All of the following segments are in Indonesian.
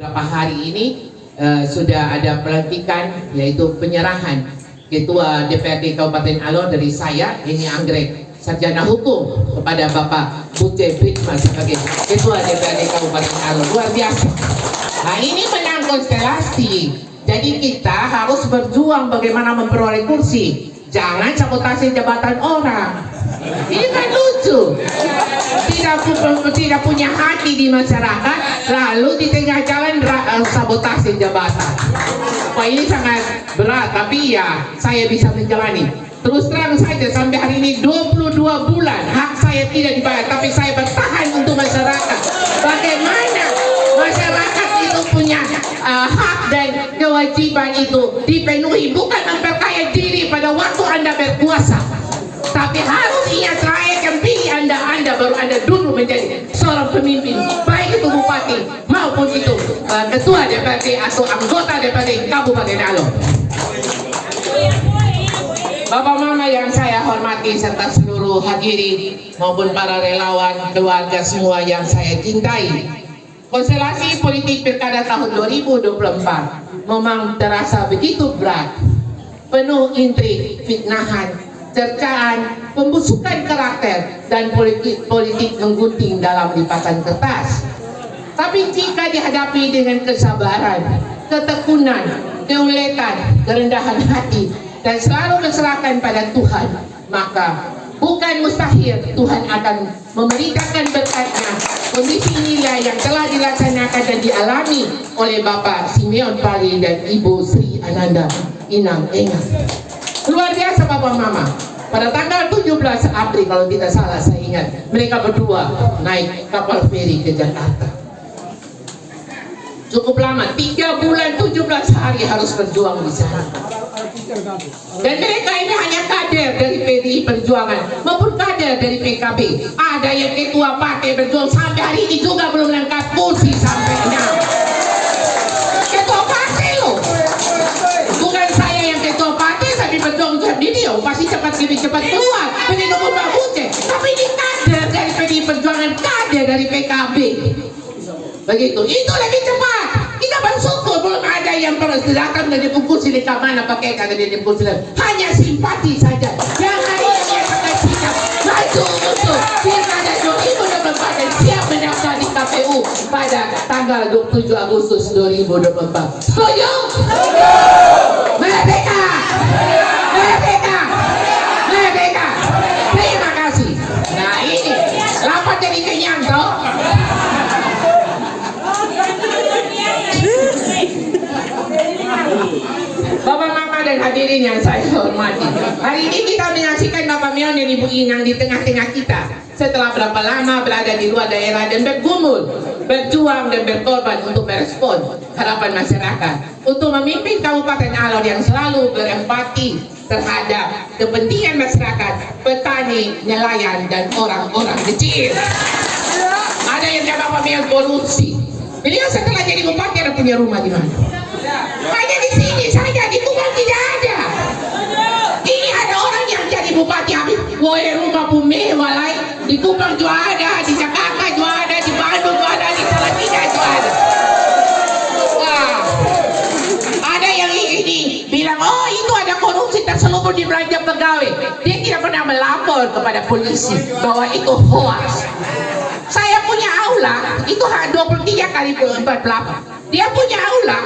Beberapa hari ini sudah ada pelantikan, yaitu penyerahan Ketua DPRD Kabupaten Alor dari saya, ini Anggrek Sarjana Hukum, kepada Bapak Bute Britman sebagai Ketua DPRD Kabupaten Alor. Luar biasa. Nah, ini menang konstelasi. Jadi kita harus berjuang bagaimana memperoleh kursi. Jangan sabotase jabatan orang. Ini kan lucu. Tidak punya hati di masyarakat, lalu di tengah jalan sabotase jabatan. Wah, ini sangat berat, tapi ya saya bisa menjalani. Terus terang saja, sampai hari ini 22 bulan hak saya tidak dibayar, tapi saya bertahan untuk masyarakat. Bagaimana masyarakat itu punya hak dan kewajiban itu dipenuhi, bukan memperkaya diri pada waktu Anda berkuasa, tapi harus ingat rakyat yang pilih Anda baru Anda dulu menjadi seorang pemimpin, baik itu bupati maupun itu ketua DPRD atau anggota DPRD Kabupaten Alor. Bapak Mama yang saya hormati serta seluruh hadirin maupun para relawan, keluarga semua yang saya cintai, konstelasi politik pilkada tahun 2024 memang terasa begitu berat, penuh intrik, fitnahan, cercaan, pembusukan karakter, dan politik menggunting dalam lipatan kertas. Tapi jika dihadapi dengan kesabaran, ketekunan, keuletan, kerendahan hati, dan selalu diserahkan pada Tuhan, maka bukan mustahil Tuhan akan memerintahkan berkatnya. Kondisi inilah yang telah dilaksanakan dan dialami oleh Bapak Simeon Pali dan Ibu Sri Ananda Inang Engang. Luar biasa Bapak Mama. Pada tanggal 17 April kalau tidak salah saya ingat, mereka berdua naik kapal feri ke Jakarta. Cukup lama, 3 bulan 17 hari harus berjuang di sana. Dan mereka ini hanya kader dari PDI Perjuangan maupun kader dari PKB. Ada yang ketua partai berjuang sampai hari ini juga belum lengkap kursi sampai 6. Ketua partai loh. Bukan saya yang ketua partai, tapi berjuang untuk dia pasti lebih cepat keluar begitu Bapak Bute. Tapi ini kader dari PDI Perjuangan, kader dari PKB. Begitu, itu lebih cepat. Kita bersyukur belum ada yang datang dari kursi di mana pakai kata dia kursi, hanya simpati saja. Yang hari ini dia pakai sikap maju untuk pilkada 2024 dan siap mendaftar di KPU pada tanggal 27 Agustus 2024. Setuju? Merdeka! Merdeka! Merdeka! Terima kasih. Nah ini, lapar jadi kenyang toh. Bapak Mama dan hadirin yang saya hormati, hari ini kita menyaksikan Bapak Mion dan Ibu Inang di tengah-tengah kita setelah berapa lama berada di luar daerah dan bergumul, berjuang dan berkorban untuk merespon harapan masyarakat, untuk memimpin Kabupaten Alor yang selalu berempati terhadap kepentingan masyarakat, petani, nelayan, dan orang-orang kecil. Ada yang Bapak Mion korupsi. Beliau setelah jadi bupati ada punya rumah di mana? Hanya di sini saja, di Kupang tidak ada. Ini ada orang yang jadi bupati habis, woi rumah pun mewah lain. Di Kupang juga ada, di Jakarta juga ada, di Bandung juga ada, di Salatiga juga ada. Wah, ada yang ini bilang, oh itu ada korupsi terselubung di belanja pegawai. Dia tidak pernah melapor kepada polisi bahwa itu hoax. Saya punya aula, itu 23 kali 48. Dia punya aula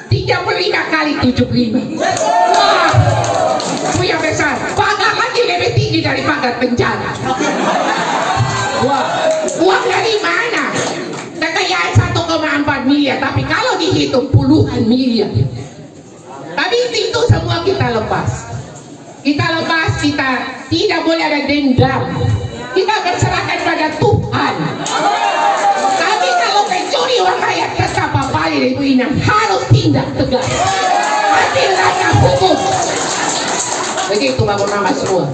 35 kali 75. Wah, punya besar. Pagar lagi lebih tinggi dari pagar penjara. Wah, uang dari mana? Kekayaan 1,4 miliar, tapi kalau dihitung puluhan miliar. Tapi itu semua kita lepas. Kita lepas, kita tidak boleh ada dendam. Kita berserahkan pada Tuhan. Tapi kalau pencuri uang rakyat, tetap Bapak dan Ibu Inang harus tindak tegas. Ambil langkah hukum. Begitu Bapak Mama semua.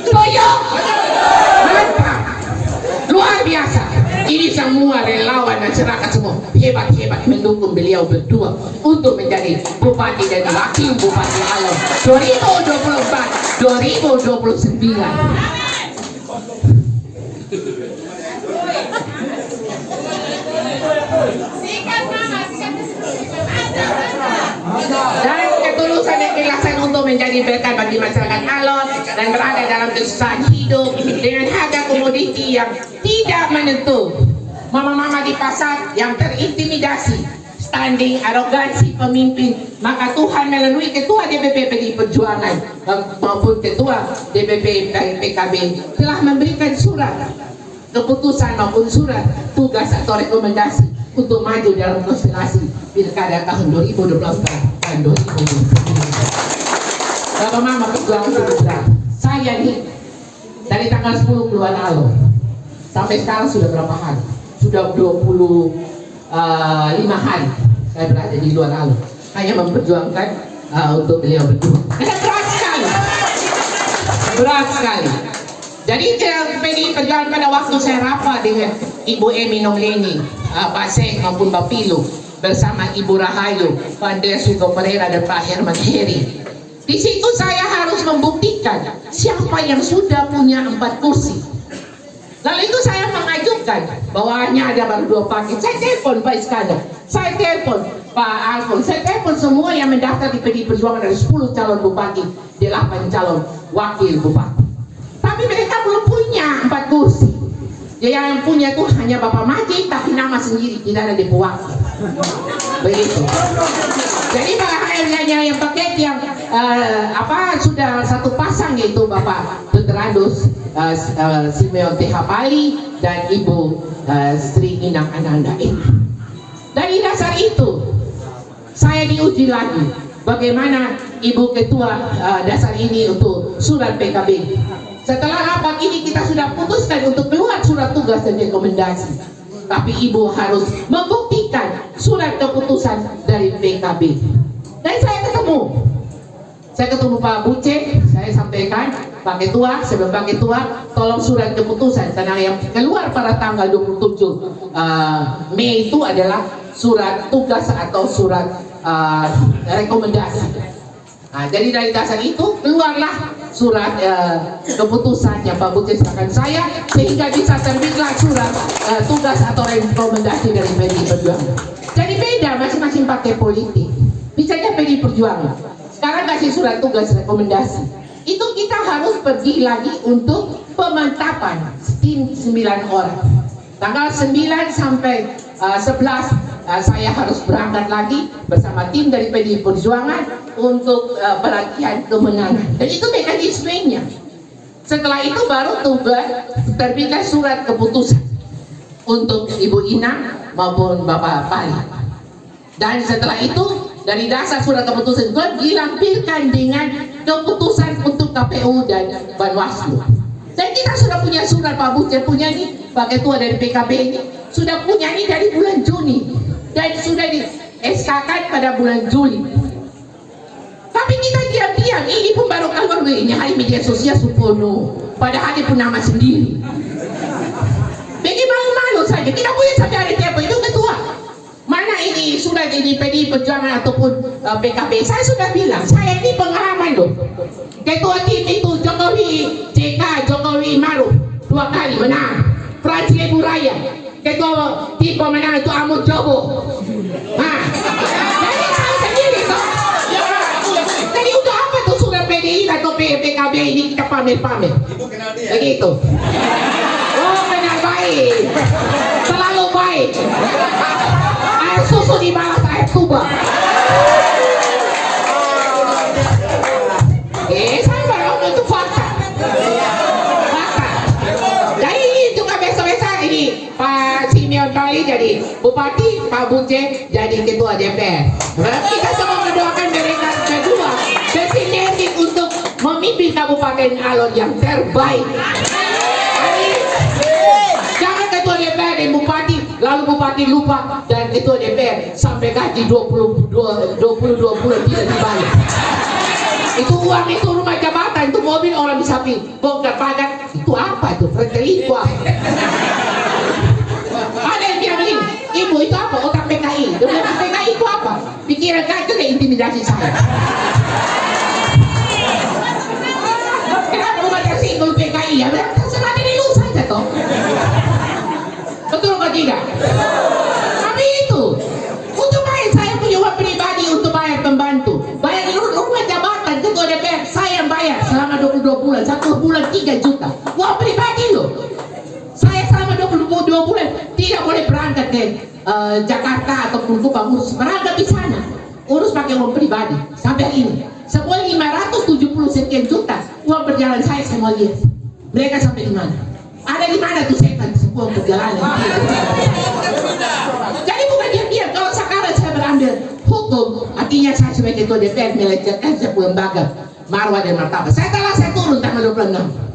Setuju? Mantap. Luar biasa. Ini semua relawan masyarakat semua hebat-hebat mendukung beliau berdua untuk menjadi Bupati dan Wakil Bupati Alor 2024 2029. Sikat Mama, sikat. menjadi berkat bagi masyarakat Alor dan berada dalam kesusahan hidup dengan harga komoditi yang tidak menentu. Mama-mama di pasar yang terintimidasi, standing arogansi pemimpin, maka Tuhan melalui ketua DPP PDI Perjuangan maupun ketua DPP dari PKB telah memberikan surat keputusan maupun surat tugas atau rekomendasi untuk maju dalam konstelasi pilkada tahun 2024 dan 2029. Bapak Mama Perjuangan Sudah, saya nih dari tanggal 10 keluar Alor sampai sekarang sudah berapa hari? Sudah 25 hari saya berada di luar Alor, hanya memperjuangkan untuk beliau berdua. Berat sekali, berat sekali. Jadi PDI Perjuangan pada waktu saya rapat dengan Ibu Emi Nongleni, Pak Seng maupun Pak Pilu bersama Ibu Rahayu, Pak Desugo Pereira dan Pak Herman Heri. Di situ saya harus membuktikan siapa yang sudah punya 4 kursi. Lalu itu saya mengajukan bahwa hanya ada baru 2 paket. Saya telepon Pak Iskandar, saya telepon Pak Alfon, saya telepon semua yang mendaftar di PDI Perjuangan dari 10 calon bupati, 8 calon wakil bupati. Tapi mereka belum punya 4 kursi. Ya, yang punya itu hanya Bapak Majid, tapi nama sendiri tidak ada di wakil. Begitu. Jadi Pak hanya yang paket yang sudah satu pasang, yaitu Bapak Dr. Andus Simeon TH Pali dan Ibu Sri Inang Ananda ini. Dari dasar itu saya diuji lagi bagaimana Ibu Ketua dasar ini untuk surat PKB. Setelah rapat ini kita sudah putuskan untuk keluar surat tugas dan rekomendasi, tapi Ibu harus membuktikan surat keputusan dari PKB. Dan saya ketemu Pak Buce, saya sampaikan Pak Ketua, sebelum Pak Ketua tolong surat keputusan, karena yang keluar pada tanggal 27 Mei itu adalah surat tugas atau surat rekomendasi. Nah, jadi dari dasar itu keluarlah surat keputusan yang Pak Buce serahkan saya, sehingga bisa terbitlah surat tugas atau rekomendasi dari PDI Perjuangan. Jadi beda masing-masing partai politik. Misalnya PDI Perjuangan sekarang kasih surat tugas rekomendasi, itu kita harus pergi lagi untuk pemantapan tim 9 orang. Tanggal 9 sampai 11 saya harus berangkat lagi bersama tim dari PDI Perjuangan untuk pelatihan kemenangan. Dan itu mekanismenya. Setelah itu baru tugas terbitlah surat keputusan untuk Ibu Inang maupun Bapak Pali. Dan setelah itu dari dasar surat keputusan itu dilampirkan dengan keputusan untuk KPU dan Bawaslu. Dan kita sudah punya surat, Pak Buce punya nih, Pak Ketua dari PKB ini sudah punya nih dari bulan Juni dan sudah di SK-kan pada bulan Juli. Tapi kita diam-diam, ini pun baru keluar ini hari media sosial Supono, padahal dia pun nama sendiri. Bagi malu-malu saja, tidak boleh sampai hari tiap itu Ketua. Mana ini sudah jadi PDI Perjuangan ataupun PKB? Saya sudah bilang, saya ini pengalaman loh. Ketua tim itu Jokowi JK, Jokowi Maruf 2 kali menang. Frans Lebu Raya. Ketua tim pemenang itu Ahmad Jobo. Nah, jadi tahu sendiri toh. Jadi untuk apa tuh sudah PDI atau PKB ini kita pamer-pamer? Begitu. Oh, benar baik. Selalu baik. Air susu dibalas air tuba. Saya baru itu fakta. Fakta. Jadi ini juga besok-besok ini Pak Simeon Pali jadi Bupati, Pak Buce jadi Ketua DPR. Kita semua mendoakan mereka berdua bersinergi untuk memimpin Kabupaten Alor yang terbaik. Jangan Ketua DPR dan Bupati, lalu Bupati lupa dan Ketua DPR sampai gaji 22 bulan tidak dibayar. Itu uang itu rumah jabatan, itu mobil orang bisa bongkar pajak. Itu apa itu? Itu apa? Ada yang bilang begini, Ibu itu apa? Otak PKI. Otak PKI itu apa? Pikiran kaki itu intimidasi saya. Kenapa rumah tersinggung PKI ya? Terserah diri lu saja toh. Betul atau tidak? Tapi itu untuk bayar, saya punya uang pribadi untuk bayar pembantu, bayar rumah jabatan, ketua DPR bulan, 3 juta. Uang pribadi loh. Saya selama 22 bulan tidak boleh berangkat ke Jakarta ataupun Kupang urus berangkat di sana. Urus pakai uang pribadi sampai ini. Semua 570 sekian juta uang perjalanan saya mau lihat. Mereka sampai di mana? Ada di mana tuh saya kan semua perjalanan. Jadi bukan diam-diam. Kalau sekarang saya berambil hukum, artinya saya sebagai ketua DPR melecehkan sebuah lembaga marwah dan martabat. Saya turun tanggal 26.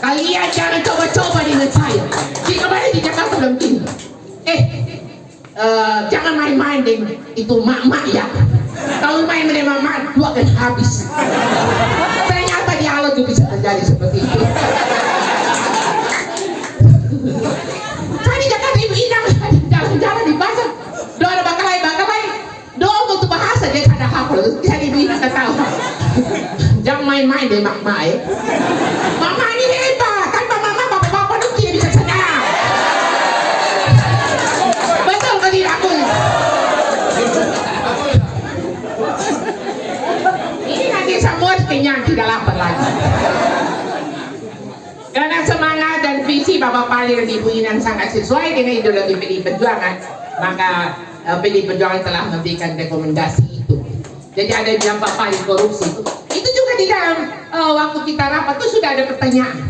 Kalian jangan coba-coba dengan saya. Jika mana di Jakarta belum tinggi. Jangan main-main dengan itu mak-mak ya. Kalau main dengan mak-mak, dua akan habis. Ternyata dialog juga bisa terjadi seperti itu. Saya di Jakarta ibu inang jalan-jalan di pasar. Doa bakalai. Doa untuk bahasa dia ada hafal. Saya ibu inang tahu. Jangan main-main dengan mak-mak ya. Mama ini hebat, kan mama bapak-bapak itu tidak bisa senang. Betul ke tidak aku? Ini nanti semua kenyang, tidak lapar lagi. Karena semangat dan visi Bapak Pali dan Ibu Inang sangat sesuai dengan ideologi PDI Perjuangan, maka PDI Perjuangan telah memberikan rekomendasi itu. Jadi ada yang bilang Pak Pali korupsi itu juga di dalam waktu kita rapat itu sudah ada pertanyaan.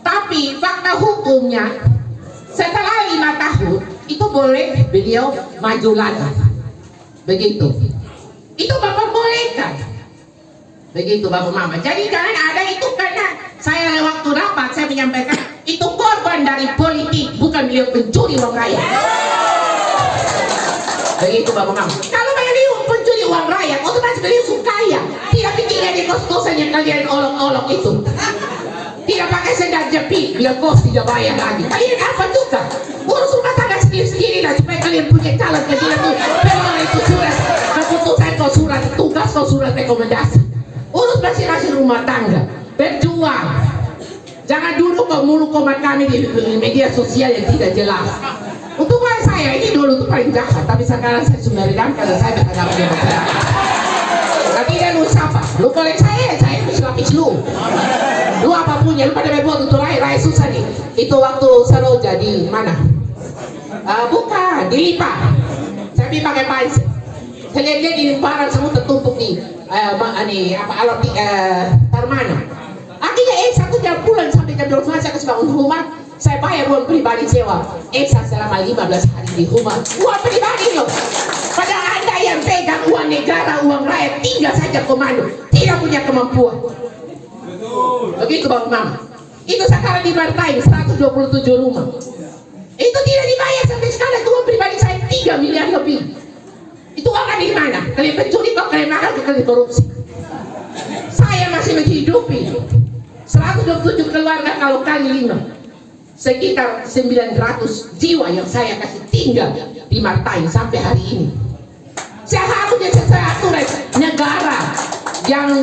Tapi fakta hukumnya setelah 5 tahun itu boleh beliau maju lagi. Begitu. Itu Bapak bolehkan. Begitu Bapak Mama. Jadi jangan ada itu karena saya waktu rapat saya menyampaikan itu korban dari politik, bukan beliau pencuri uang rakyat. Begitu Bapak Mama. Kalau beliau pencuri uang rakyat, otomatis beliau kaya. Tidak pikirkan di kos-kosan yang kalian olok-olok itu. Tidak pakai sendal jepit, biar kos tidak bayar lagi. Kalian apa juga? Urus rumah tangga sendiri-sendiri lah supaya kalian punya calon ketika itu. Memang itu surat keputusan kau surat tugas kau surat rekomendasi. Urus masing-masing rumah tangga. Berjuang. Jangan dulu kau mulu komen kami di media sosial yang tidak jelas. Untuk saya ini dulu tuh paling jahat, tapi sekarang saya sudah redam karena saya berhadapan dengan masyarakat. Tapi dia lu siapa? Lu boleh saya mesti lapis lu. Lu apa punya? Lu pada buat untuk raya susah nih. Itu waktu Saroja di mana? Bukan, di Lipa. Saya pergi pakai panci. Saya lihat dia di barang semua tertumpuk di alat Tarmana. Akhirnya satu jam pulang sampai jam 12 saya kasih bangun rumah. Saya bayar uang pribadi sewa selama 15 hari di rumah. Uang pribadi loh. Pada Anda yang pegang uang negara, uang rakyat, tinggal saja komando, tidak punya kemampuan. Begitu Bang Mama. Itu sekarang dibartai 127 rumah. Itu tidak dibayar sampai sekarang. Uang pribadi saya 3 miliar lebih. Itu uang dari mana? Kalian pencuri kok, kalian makan, kalian korupsi. Saya masih menghidupi 127 keluarga kalau kali 5. Sekitar 900 jiwa yang saya kasih tinggal di Martain sampai hari ini. Seharusnya sesuai aturan negara yang